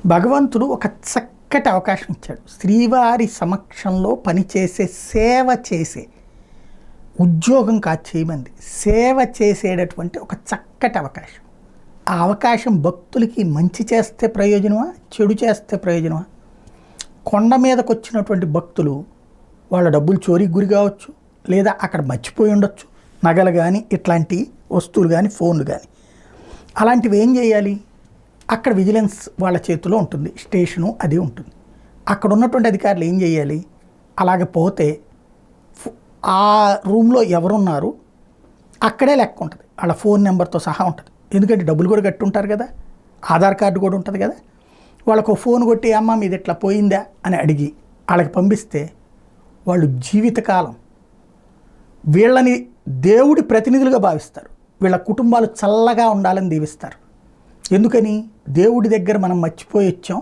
భగవంతుడు ఒక చక్కటి అవకాశం ఇచ్చాడు. శ్రీవారి సమక్షంలో పనిచేసే సేవ చేసే ఉద్యోగం కాదు చేయమంది, సేవ చేసేటటువంటి ఒక చక్కటి అవకాశం. ఆ అవకాశం భక్తులకి మంచి చేస్తే ప్రయోజనమా, చెడు చేస్తే ప్రయోజనమా? కొండ మీదకి వచ్చినటువంటి భక్తులు వాళ్ళ డబ్బులు చోరీకి గురి కావచ్చు, లేదా అక్కడ మర్చిపోయి ఉండొచ్చు, నగలు కానీ ఇట్లాంటి వస్తువులు కానీ ఫోన్లు కానీ. అలాంటివి ఏం చేయాలి? అక్కడ విజిలెన్స్ వాళ్ళ చేతిలో ఉంటుంది, స్టేషను అది ఉంటుంది. అక్కడ ఉన్నటువంటి అధికారులు ఏం చేయాలి? అలాగ పోతే ఆ రూమ్లో ఎవరున్నారు అక్కడే లెక్క ఉంటుంది, వాళ్ళ ఫోన్ నెంబర్తో సహా ఉంటుంది. ఎందుకంటే డబ్బులు కూడా కట్టుంటారు కదా, ఆధార్ కార్డు కూడా ఉంటుంది కదా. వాళ్ళకు ఫోన్ కొట్టి అమ్మ మీది ఇట్లా పోయిందా అని అడిగి వాళ్ళకి పంపిస్తే వాళ్ళు జీవితకాలం వీళ్ళని దేవుడి ప్రతినిధులుగా భావిస్తారు. వీళ్ళ కుటుంబాలు చల్లగా ఉండాలని దీవిస్తారు. ఎందుకని? దేవుడి దగ్గర మనం మర్చిపోయి వచ్చాం,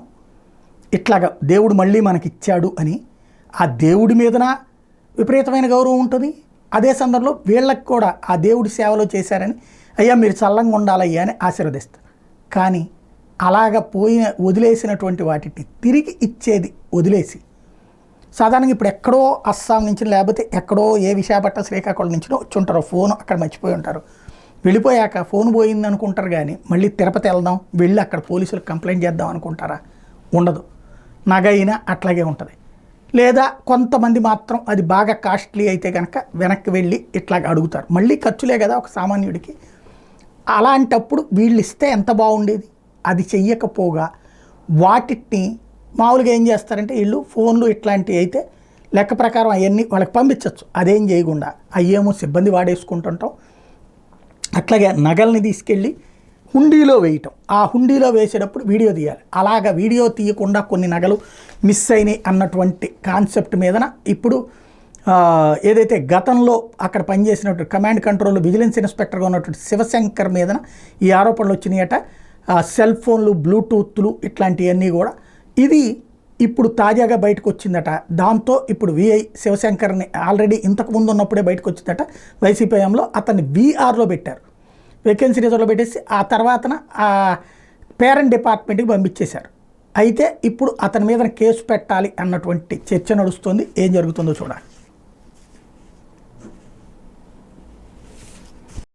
ఇట్లాగా దేవుడు మళ్ళీ మనకిచ్చాడు అని ఆ దేవుడి మీదన విపరీతమైన గౌరవం ఉంటుంది. అదే సందర్భంలో వీళ్ళకి కూడా ఆ దేవుడి సేవలో చేశారని అయ్యా మీరు చల్లంగా ఉండాలయ్యా అని ఆశీర్వదిస్తారు. కానీ అలాగ వదిలేసినటువంటి వాటిని తిరిగి ఇచ్చేది వదిలేసి, సాధారణంగా ఇప్పుడు ఎక్కడో అస్సాం నుంచి లేకపోతే ఎక్కడో ఏ విశాఖపట్నం శ్రీకాకుళం నుంచినో వచ్చి ఉంటారో, ఫోన్ అక్కడ మర్చిపోయి ఉంటారు. వెళ్ళిపోయాక ఫోన్ పోయింది అనుకుంటారు, కానీ మళ్ళీ తిరుపతి వెళ్దాం వెళ్ళి అక్కడ పోలీసులకు కంప్లైంట్ చేద్దాం అనుకుంటారా? ఉండదు. నగ అయినా అట్లాగే ఉంటుంది. లేదా కొంతమంది మాత్రం అది బాగా కాస్ట్లీ అయితే కనుక వెనక్కి వెళ్ళి ఇట్లాగ అడుగుతారు. మళ్ళీ ఖర్చులే కదా ఒక సామాన్యుడికి. అలాంటప్పుడు వీళ్ళు ఇస్తే ఎంత బాగుండేది. అది చెయ్యకపోగా వాటిని మామూలుగా ఏం చేస్తారంటే వీళ్ళు ఫోన్లు ఇట్లాంటివి అయితే లెక్క ప్రకారం అవన్నీ వాళ్ళకి పంపించవచ్చు. అదేం చేయకుండా అయ్యేమో సిబ్బంది వాడేసుకుంటుంటాం. అట్లాగే నగల్ని తీసుకెళ్ళి హుండీలో వేయటం, ఆ హుండీలో వేసేటప్పుడు వీడియో తీయాలి. అలాగ వీడియో తీయకుండా కొన్ని నగలు మిస్ అయినాయి అన్నటువంటి కాన్సెప్ట్ మీదన ఇప్పుడు ఏదైతే గతంలో అక్కడ పనిచేసినటువంటి కమాండ్ కంట్రోల్ విజిలెన్స్ ఇన్స్పెక్టర్గా ఉన్నటువంటి శివశంకర్ మీదన ఈ ఆరోపణలు వచ్చినాయట. సెల్ ఫోన్లు, బ్లూటూత్లు ఇట్లాంటివన్నీ కూడా ఇది ఇప్పుడు తాజాగా బయటకు వచ్చిందట. దాంతో ఇప్పుడు విఐ శివశంకర్ని ఆల్రెడీ ఇంతకుముందు ఉన్నప్పుడే బయటకు వచ్చిందట. వైసీపీ హయాంలో అతన్ని వీఆర్లో పెట్టారు, వేకెన్సీ రిజర్వ్లో పెట్టేసి ఆ తర్వాతన ఆ పేరెంట్ డిపార్ట్మెంట్కి పంపించేశారు. అయితే ఇప్పుడు అతని మీద కేసు పెట్టాలి అన్నటువంటి చర్చ నడుస్తుంది. ఏం జరుగుతుందో చూడాలి.